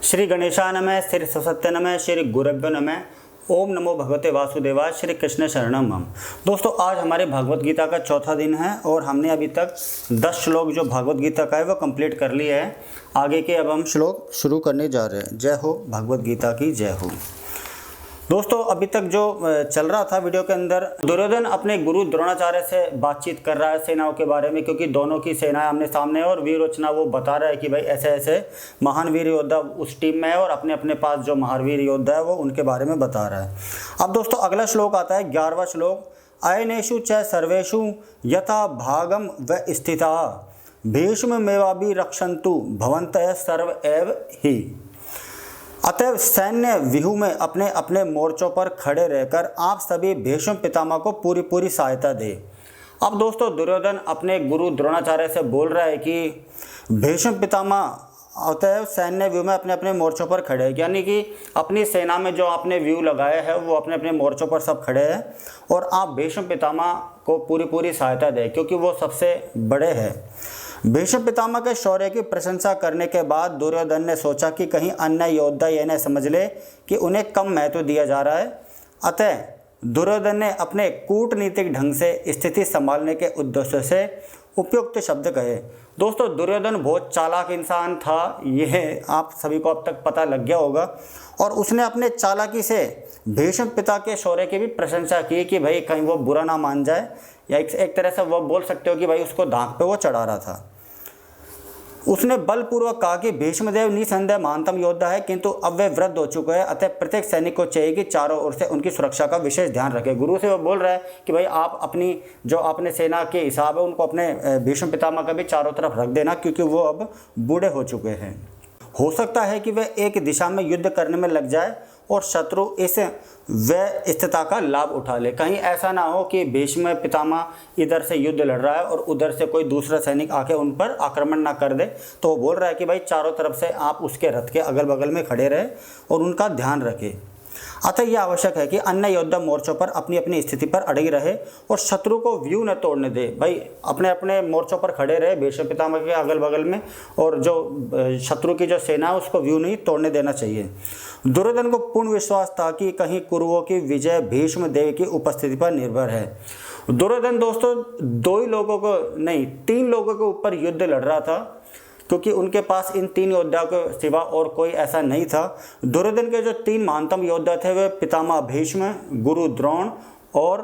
श्री गणेशाय नमः, श्री सरस्वती नमः, श्री गुरुभ्यो नमः। ओम नमो भगवते वासुदेवाय, श्री कृष्ण शरणम मम। दोस्तों, आज हमारे भागवत गीता का चौथा दिन है और हमने अभी तक 10 श्लोक जो भागवत गीता का है वो कंप्लीट कर लिया है। आगे के अब हम श्लोक शुरू करने जा रहे हैं। जय हो भागवत गीता की, जय हो। दोस्तों, अभी तक जो चल रहा था वीडियो के अंदर, दुर्योधन अपने गुरु द्रोणाचार्य से बातचीत कर रहा है सेनाओं के बारे में, क्योंकि दोनों की सेनाएं आमने सामने है और वीर रचना वो बता रहा है कि भाई ऐसे ऐसे महान वीर योद्धा उस टीम में है और अपने अपने पास जो महावीर योद्धा है वो उनके बारे में बता रहा है। अब दोस्तों, अगला श्लोक आता है 11वां श्लोक। अयनेषु च सर्वेषु यथा भागम व स्थिता भीष्ममेवाभि रक्षन्तु भवन्तः सर्व एव ही। अतएव सैन्य व्यूह में अपने अपने मोर्चों पर खड़े रहकर आप सभी भीष्म पितामह को पूरी पूरी सहायता दे। अब दोस्तों, दुर्योधन अपने गुरु द्रोणाचार्य से बोल रहा है कि भीष्म पितामह अतएव सैन्य व्यूह में अपने अपने मोर्चों पर खड़े हैं, यानी कि अपनी सेना में जो आपने व्यू लगाए हैं वो अपने अपने मोर्चों पर सब खड़े हैं और आप भीष्म पितामह को पूरी पूरी सहायता दें, क्योंकि वो सबसे बड़े हैं। भीष्म पितामह के शौर्य की प्रशंसा करने के बाद दुर्योधन ने सोचा कि कहीं अन्य योद्धा यह न समझ ले कि उन्हें कम महत्व दिया जा रहा है। अतः दुर्योधन ने अपने कूटनीतिक ढंग से स्थिति संभालने के उद्देश्य से उपयुक्त शब्द कहे। दोस्तों, दुर्योधन बहुत चालाक इंसान था, यह आप सभी को अब तक पता लग गया होगा, और उसने अपने चालाकी से भीष्म पिता के शौर्य की भी प्रशंसा की कि भाई कहीं वो बुरा ना मान जाए, या एक तरह से वो बोल सकते हो कि भाई उसको दांत पे वो चढ़ा रहा था। उसने बलपूर्वक कहा कि भीष्मदेव निसंदेह महानतम योद्धा है, किंतु अब वे वृद्ध हो चुके हैं, अतः प्रत्येक सैनिक को चाहिए कि चारों ओर से उनकी सुरक्षा का विशेष ध्यान रखे। गुरु से वो बोल रहा है कि भाई आप अपनी जो अपने सेना के हिसाब है उनको अपने भीष्म पितामह का भी चारों तरफ रख देना, क्योंकि वो अब बूढ़े हो चुके हैं। हो सकता है कि वे एक दिशा में युद्ध करने में लग जाए और शत्रु इस व्यस्तता का लाभ उठा ले। कहीं ऐसा ना हो कि भीष्म पितामह इधर से युद्ध लड़ रहा है और उधर से कोई दूसरा सैनिक आके उन पर आक्रमण ना कर दे। तो वो बोल रहा है कि भाई चारों तरफ से आप उसके रथ के अगल बगल में खड़े रहे और उनका ध्यान रखें। अतः यह आवश्यक है कि अन्य योद्धा मोर्चों पर अपनी अपनी स्थिति पर अड़े रहे और शत्रु को व्यू न तोड़ने दे। भाई अपने अपने मोर्चों पर खड़े रहे भीष्म पितामह के अगल बगल में, और जो शत्रु की जो सेना है उसको व्यू नहीं तोड़ने देना चाहिए। दुर्योधन को पूर्ण विश्वास था कि कहीं कुरुओं की विजय भीष्म देव की उपस्थिति पर निर्भर है। दुर्योधन दोस्तों 2 ही लोगों को नहीं 3 लोगों के ऊपर युद्ध लड़ रहा था, क्योंकि उनके पास इन 3 योद्धाओं के सिवा और कोई ऐसा नहीं था। दुर्योधन के जो 3 महानतम योद्धा थे वे पितामह भीष्म, गुरु द्रोण और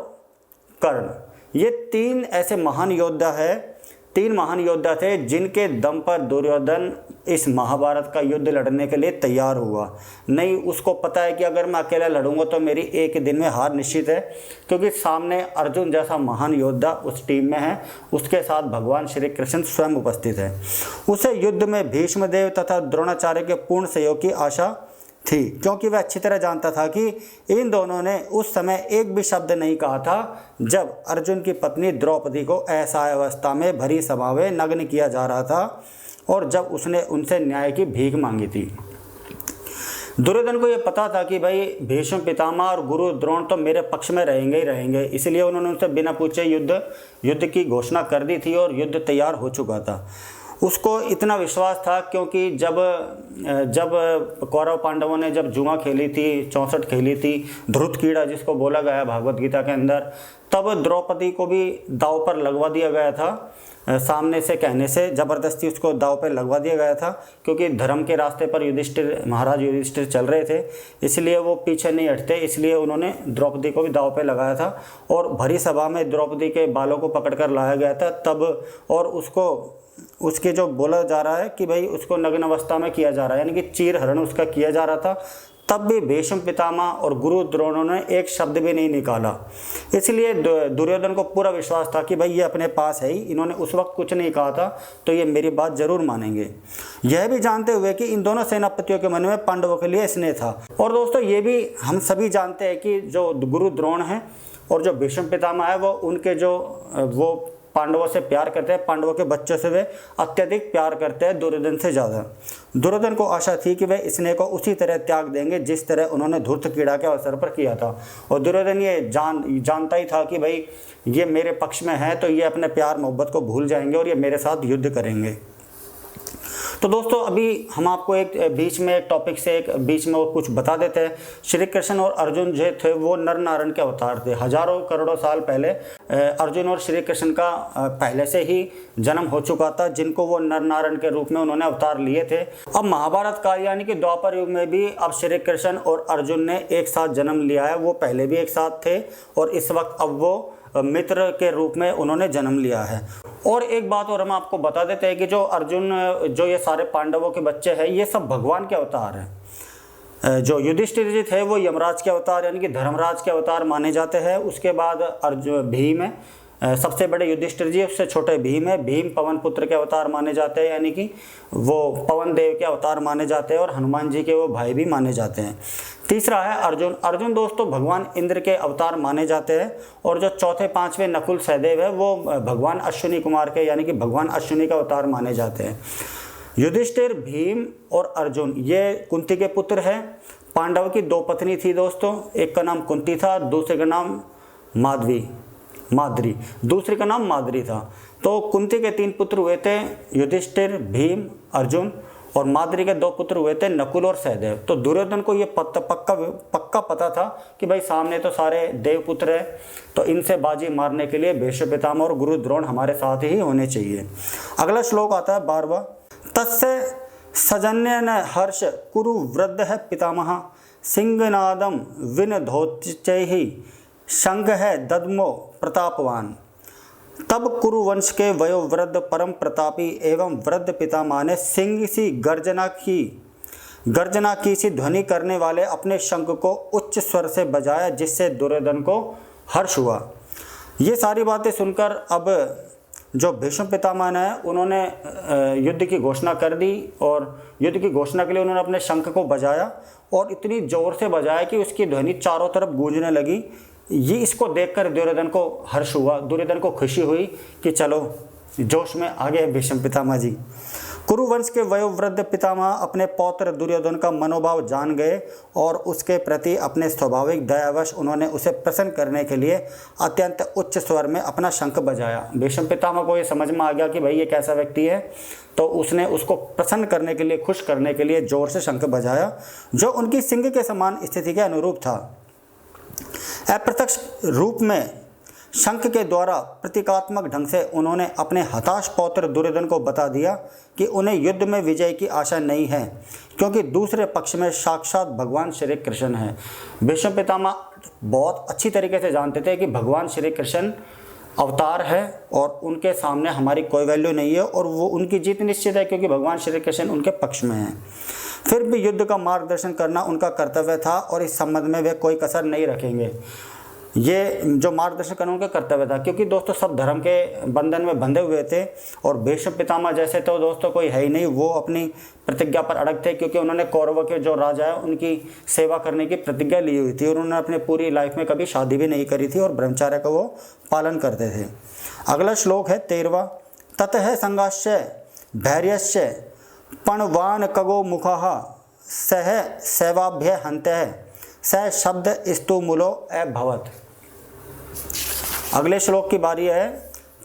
कर्ण। ये 3 ऐसे महान योद्धा है, 3 महान योद्धा थे जिनके दम पर दुर्योधन इस महाभारत का युद्ध लड़ने के लिए तैयार हुआ। नहीं, उसको पता है कि अगर मैं अकेला लड़ूंगा तो मेरी एक दिन में हार निश्चित है, क्योंकि सामने अर्जुन जैसा महान योद्धा उस टीम में है, उसके साथ भगवान श्री कृष्ण स्वयं उपस्थित है। उसे युद्ध में भीष्मदेव तथा द्रोणाचार्य के पूर्ण सहयोग की आशा थी, क्योंकि वह अच्छी तरह जानता था कि इन दोनों ने उस समय एक भी शब्द नहीं कहा था जब अर्जुन की पत्नी द्रौपदी को असहाय अवस्था में भरी सभा में नग्न किया जा रहा था और जब उसने उनसे न्याय की भीख मांगी थी। दुर्योधन को यह पता था कि भाई भीष्म पितामह और गुरु द्रोण तो मेरे पक्ष में रहेंगे ही रहेंगे, इसलिए उन्होंने उनसे बिना पूछे युद्ध की घोषणा कर दी थी और युद्ध तैयार हो चुका था। उसको इतना विश्वास था क्योंकि जब कौरव पांडवों ने जब जुआ खेली थी, 64 खेली थी, ध्रुत कीड़ा जिसको बोला गया है भागवत गीता के अंदर, तब द्रौपदी को भी दाव पर लगवा दिया गया था। सामने से कहने से ज़बरदस्ती उसको दाव पर लगवा दिया गया था, क्योंकि धर्म के रास्ते पर महाराज युधिष्ठिर चल रहे थे, इसलिए वो पीछे नहीं हटते, इसलिए उन्होंने द्रौपदी को भी दाव पे लगाया था। और भरी सभा में द्रौपदी के बालों को पकड़कर लाया गया था तब, और उसके जो बोला जा रहा है कि भाई उसको नग्न अवस्था में किया जा रहा है, यानी कि चीर हरण उसका किया जा रहा था, तब भी भीष्म पितामह और गुरु द्रोणों ने एक शब्द भी नहीं निकाला। इसलिए दुर्योधन को पूरा विश्वास था कि भाई ये अपने पास है ही, इन्होंने उस वक्त कुछ नहीं कहा था तो ये मेरी बात जरूर मानेंगे। यह भी जानते हुए कि इन दोनों सेनापतियों के मन में पांडवों के लिए स्नेह था। और दोस्तों, ये भी हम सभी जानते हैं कि जो गुरु द्रोण हैं और जो भीष्म पितामह है वो पांडवों से प्यार करते हैं, पांडवों के बच्चों से वे अत्यधिक प्यार करते हैं दुर्योधन से ज़्यादा। दुर्योधन को आशा थी कि वे स्नेह को उसी तरह त्याग देंगे जिस तरह उन्होंने धूर्त कीड़ा के अवसर पर किया था। और दुर्योधन ये जानता ही था कि भाई ये मेरे पक्ष में है तो ये अपने प्यार मोहब्बत को भूल जाएंगे और ये मेरे साथ युद्ध करेंगे। तो दोस्तों अभी हम आपको एक बीच में एक टॉपिक से एक बीच में वो कुछ बता देते हैं। श्री कृष्ण और अर्जुन जो थे वो नर नारायण के अवतार थे। हजारों करोड़ों साल पहले अर्जुन और श्री कृष्ण का पहले से ही जन्म हो चुका था, जिनको वो नर नारायण के रूप में उन्होंने अवतार लिए थे। अब महाभारत काल यानी कि द्वापर युग में भी अब श्री कृष्ण और अर्जुन ने एक साथ जन्म लिया है। वो पहले भी एक साथ थे और इस वक्त अब वो मित्र के रूप में उन्होंने जन्म लिया है। और एक बात और हम आपको बता देते हैं कि जो अर्जुन, जो ये सारे पांडवों के बच्चे हैं, ये सब भगवान के अवतार हैं। जो युधिष्ठिर जी थे वो यमराज के अवतार यानी कि धर्मराज के अवतार माने जाते हैं। उसके बाद अर्जुन भीम है, सबसे बड़े युधिष्ठिर जी, उससे छोटे भीम है। भीम पवन पुत्र के अवतार माने जाते हैं यानी कि वो पवन देव के अवतार माने जाते हैं और हनुमान जी के वो भाई भी माने जाते हैं। तीसरा है अर्जुन। अर्जुन दोस्तों भगवान इंद्र के अवतार माने जाते हैं। और जो चौथे पांचवें नकुल सहदेव है वो भगवान अश्विनी कुमार के यानी कि भगवान अश्विनी का अवतार माने जाते हैं। युधिष्ठिर, भीम और अर्जुन ये कुंती के पुत्र हैं। पांडव की दो पत्नी थी दोस्तों, एक का नाम कुंती था, दूसरे का नाम माद्री, दूसरे का नाम माद्री था। तो कुंती के 3 पुत्र हुए थे, युधिष्ठिर, भीम, अर्जुन, और माद्री के 2 पुत्र हुए थे, नकुल और सहदेव। तो दुर्योधन को ये पक्का पता था कि भाई सामने तो सारे देवपुत्र है, तो इनसे बाजी मारने के लिए भीष्म पितामह और गुरु द्रोण हमारे साथ ही होने चाहिए। अगला श्लोक आता है 12वां। तस्य सजन्यन हर्ष कुरु वृद्ध है पितामह, सिंहनादम विनधोच्चैहि शंख है दद्मो प्रतापवान। तब कुरुवंश के वयोवृद्ध परम प्रतापी एवं वृद्ध पितामह ने सिंह सी गर्जना की सी ध्वनि करने वाले अपने शंख को उच्च स्वर से बजाया, जिससे दुर्योधन को हर्ष हुआ। ये सारी बातें सुनकर अब जो भीष्म पितामह ने उन्होंने युद्ध की घोषणा कर दी और युद्ध की घोषणा के लिए उन्होंने अपने शंख को बजाया और इतनी जोर से बजाया कि उसकी ध्वनि चारों तरफ गूंजने लगी। ये इसको देखकर दुर्योधन को हर्ष हुआ, दुर्योधन को खुशी हुई कि चलो जोश में आ गए भीष्म पितामह जी। कुरुवंश के वयोवृद्ध पितामह अपने पौत्र दुर्योधन का मनोभाव जान गए और उसके प्रति अपने स्वाभाविक दयावश उन्होंने उसे प्रसन्न करने के लिए अत्यंत उच्च स्वर में अपना शंख बजाया। भीष्म पितामह को ये समझ में आ गया कि भाई ये कैसा व्यक्ति है, तो उसने उसको प्रसन्न करने के लिए, खुश करने के लिए जोर से शंख बजाया, जो उनकी सिंह के समान स्थिति के अनुरूप था। अप्रत्यक्ष रूप में शंख के द्वारा प्रतीकात्मक ढंग से उन्होंने अपने हताश पौत्र दुर्योधन को बता दिया कि उन्हें युद्ध में विजय की आशा नहीं है, क्योंकि दूसरे पक्ष में साक्षात भगवान श्री कृष्ण है। भीष्म पितामह बहुत अच्छी तरीके से जानते थे कि भगवान श्री कृष्ण अवतार है और उनके सामने हमारी कोई वैल्यू नहीं है और वो उनकी जीत निश्चित है, क्योंकि भगवान श्री कृष्ण उनके पक्ष में हैं। फिर भी युद्ध का मार्गदर्शन करना उनका कर्तव्य था और इस संबंध में वे कोई कसर नहीं रखेंगे। ये जो मार्गदर्शन करना उनका कर्तव्य था, क्योंकि दोस्तों सब धर्म के बंधन में बंधे हुए थे और भीष्म पितामह जैसे तो दोस्तों कोई है ही नहीं। वो अपनी प्रतिज्ञा पर अड़ग थे, क्योंकि उन्होंने कौरवों के जो राजा है उनकी सेवा करने की प्रतिज्ञा ली हुई थी और उन्होंने अपने पूरी लाइफ में कभी शादी भी नहीं करी थी और ब्रह्मचर्य का वो पालन करते थे। अगला श्लोक है 13वां। ततः संगाश्य भैर्यश्य पणवान कगो मुखः सह सैवाभ्य हंतः स शब्द स्तु मूलो अभवत्। अगले श्लोक की बारी है।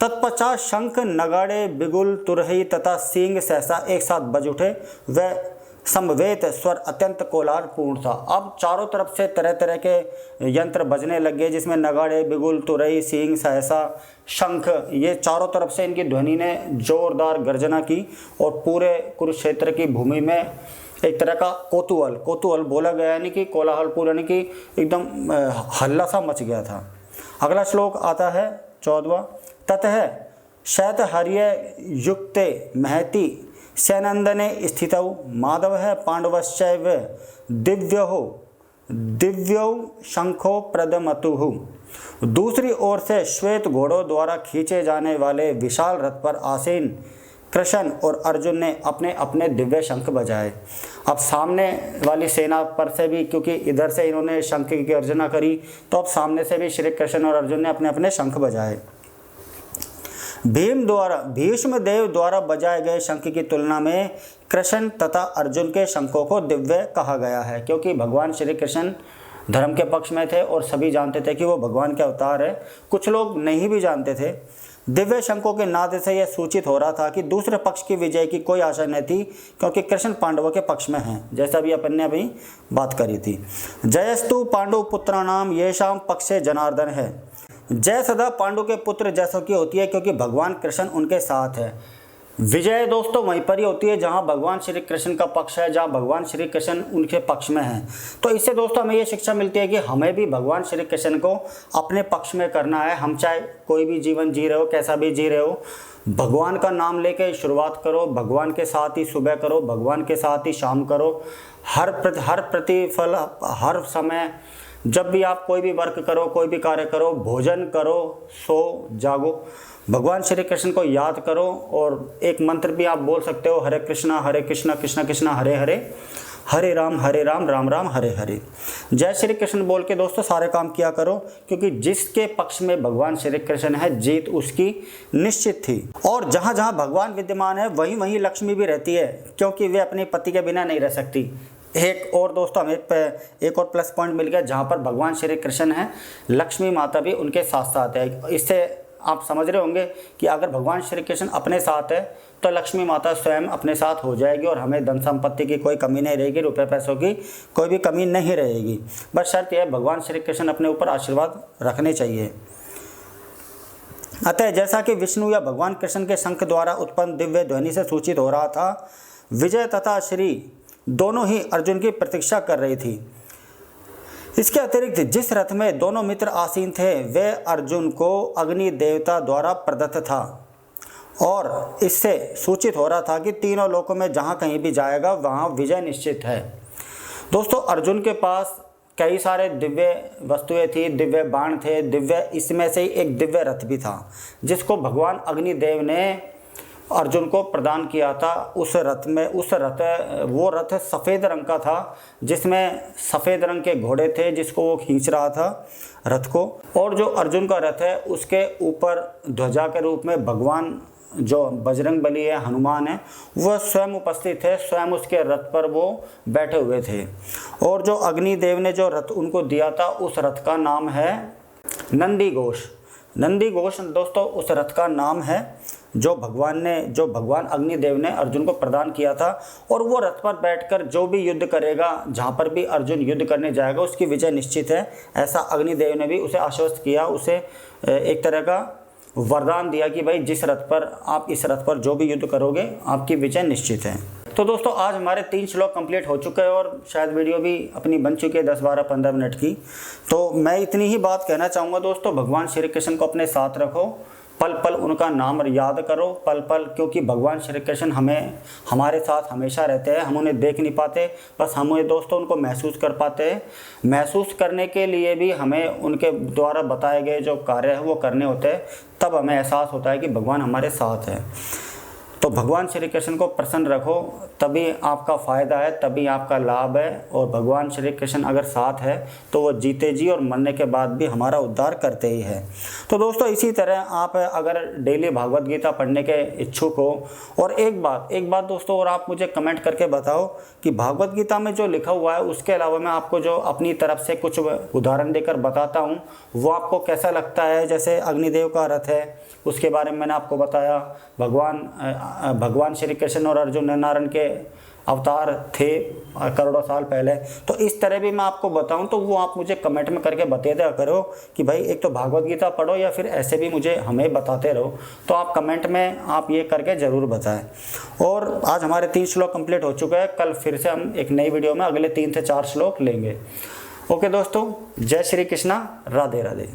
तत्पश्चात शंख नगाड़े बिगुल तुरही तथा सींग सहसा एक साथ बज उठे। वह समवेत स्वर अत्यंत कोलाहलपूर्ण था। अब चारों तरफ से तरह तरह के यंत्र बजने लगे, जिसमें नगाड़े, बिगुल, तुरही, सींग, सहसा, शंख, ये चारों तरफ से इनकी ध्वनि ने जोरदार गर्जना की और पूरे कुरुक्षेत्र की भूमि में एक तरह का कोतूहल बोला गया, यानी कि कोलाहलपूर्ण, यानी कि एकदम हल्ला सा मच गया था। अगला श्लोक आता है 14वां। ततः शैत हर्य युक्ते महति सैनंदने स्थितौ माधव है पांडवश्चैव दिव्यौ शंखो प्रदमतुहु। दूसरी ओर से श्वेत घोड़ों द्वारा खींचे जाने वाले विशाल रथ पर आसीन कृष्ण और अर्जुन ने अपने अपने दिव्य शंख बजाए। अब सामने वाली सेना पर से भी, क्योंकि इधर से इन्होंने शंख की गर्जना करी, तो अब सामने से भी श्री कृष्ण और अर्जुन ने अपने अपने शंख बजाए। भीष्म देव द्वारा बजाए गए शंख की तुलना में कृष्ण तथा अर्जुन के शंखों को दिव्य कहा गया है, क्योंकि भगवान श्री कृष्ण धर्म के पक्ष में थे और सभी जानते थे कि वो भगवान के अवतार है। कुछ लोग नहीं भी जानते थे, दिव्य शंखों के नाद से यह सूचित हो रहा था कि दूसरे पक्ष की विजय की कोई आशा नहीं थी, क्योंकि कृष्ण पांडवों के पक्ष में हैं, जैसा भी अपन ने अभी बात करी थी। जयस्तु पांडु पुत्राणाम येषाम पक्षे जनार्दन है। जय सदा पांडु के पुत्र जैसों की होती है, क्योंकि भगवान कृष्ण उनके साथ है। विजय दोस्तों वहीं पर ही होती है जहां भगवान श्री कृष्ण का पक्ष है, जहां भगवान श्री कृष्ण उनके पक्ष में हैं। तो इससे दोस्तों हमें ये शिक्षा मिलती है कि हमें भी भगवान श्री कृष्ण को अपने पक्ष में करना है। हम चाहे कोई भी जीवन जी रहे हो, कैसा भी जी रहे हो, भगवान का नाम लेके शुरुआत करो, भगवान के साथ ही सुबह करो, भगवान के साथ ही शाम करो। हर प्रतिफल, हर समय जब भी आप कोई भी वर्क करो, कोई भी कार्य करो, भोजन करो, सो जागो, भगवान श्री कृष्ण को याद करो। और एक मंत्र भी आप बोल सकते हो, हरे कृष्णा कृष्ण कृष्ण हरे हरे, हरे राम राम राम हरे हरे। जय श्री कृष्ण बोल के दोस्तों सारे काम किया करो, क्योंकि जिसके पक्ष में भगवान श्री कृष्ण है जीत उसकी निश्चित थी। और जहाँ जहाँ भगवान विद्यमान है वहीं वहीं लक्ष्मी भी रहती है, क्योंकि वे अपने पति के बिना नहीं रह सकती। एक और दोस्तों हमें एक और प्लस पॉइंट मिल गया, जहाँ पर भगवान श्री कृष्ण है लक्ष्मी माता भी उनके साथ साथ है। इससे आप समझ रहे होंगे कि अगर भगवान श्री कृष्ण अपने साथ है तो लक्ष्मी माता स्वयं अपने साथ हो जाएगी और हमें धन संपत्ति की कोई कमी नहीं रहेगी, रुपए पैसों की कोई भी कमी नहीं रहेगी। बस शर्त यह है भगवान श्री कृष्ण अपने ऊपर आशीर्वाद रखने चाहिए। अतः जैसा कि विष्णु या भगवान कृष्ण के शंख द्वारा उत्पन्न दिव्य ध्वनि से सूचित हो रहा था, विजय तथा श्री दोनों ही अर्जुन की प्रतीक्षा कर रही थी। इसके अतिरिक्त जिस रथ में दोनों मित्र आसीन थे वह अर्जुन को अग्नि देवता द्वारा प्रदत्त था, और इससे सूचित हो रहा था कि तीनों लोकों में जहाँ कहीं भी जाएगा वहाँ विजय निश्चित है। दोस्तों अर्जुन के पास कई सारे दिव्य वस्तुएं थी, दिव्य बाण थे, दिव्य, इसमें से एक दिव्य रथ भी था जिसको भगवान अग्निदेव ने अर्जुन को प्रदान किया था। उस रथ में वो रथ सफ़ेद रंग का था, जिसमें सफ़ेद रंग के घोड़े थे जिसको वो खींच रहा था रथ को। और जो अर्जुन का रथ है उसके ऊपर ध्वजा के रूप में भगवान जो बजरंग बली है, हनुमान है, वह स्वयं उपस्थित थे, स्वयं उसके रथ पर वो बैठे हुए थे। और जो अग्निदेव ने जो रथ उनको दिया था उस रथ का नाम है नंदी घोष। नंदी घोष दोस्तों उस रथ का नाम है जो भगवान अग्निदेव ने अर्जुन को प्रदान किया था। और वो रथ पर बैठकर जो भी युद्ध करेगा, जहाँ पर भी अर्जुन युद्ध करने जाएगा उसकी विजय निश्चित है, ऐसा अग्निदेव ने भी उसे आश्वस्त किया, उसे एक तरह का वरदान दिया कि भाई जिस रथ पर आप इस रथ पर जो भी युद्ध करोगे आपकी विजय निश्चित है। तो दोस्तों आज हमारे 3 श्लोक कंप्लीट हो चुके हैं और शायद वीडियो भी अपनी बन चुकी है 10, 12, 15 मिनट की। तो मैं इतनी ही बात कहना चाहूँगा दोस्तों, भगवान श्री कृष्ण को अपने साथ रखो, पल पल उनका नाम याद करो, पल पल, क्योंकि भगवान श्री कृष्ण हमारे साथ हमेशा रहते हैं। हम उन्हें देख नहीं पाते, बस हम उन्हें दोस्तों उनको महसूस कर पाते हैं। महसूस करने के लिए भी हमें उनके द्वारा बताए गए जो कार्य है वो करने होते हैं, तब हमें एहसास होता है कि भगवान हमारे साथ है। तो भगवान श्री कृष्ण को प्रसन्न रखो, तभी आपका फ़ायदा है, तभी आपका लाभ है। और भगवान श्री कृष्ण अगर साथ है तो वो जीते जी और मरने के बाद भी हमारा उद्धार करते ही है। तो दोस्तों इसी तरह आप अगर डेली भागवत गीता पढ़ने के इच्छुक हो, और एक बात दोस्तों, और आप मुझे कमेंट करके बताओ कि भागवत गीता में जो लिखा हुआ है उसके अलावा मैं आपको जो अपनी तरफ से कुछ उदाहरण देकर बताता हूँ वो आपको कैसा लगता है। जैसे अग्निदेव का रथ है उसके बारे में मैंने आपको बताया, भगवान श्री कृष्ण और अर्जुन नारायण के अवतार थे करोड़ों साल पहले। तो इस तरह भी मैं आपको बताऊं तो वो आप मुझे कमेंट में करके बता दिया करो कि भाई एक तो भागवत गीता पढ़ो या फिर ऐसे भी मुझे हमें बताते रहो। तो आप कमेंट में आप ये करके ज़रूर बताएं। और आज हमारे 3 श्लोक कंप्लीट हो चुके हैं, कल फिर से हम एक नई वीडियो में अगले 3 से 4 श्लोक लेंगे। ओके दोस्तों, जय श्री कृष्णा, राधे राधे।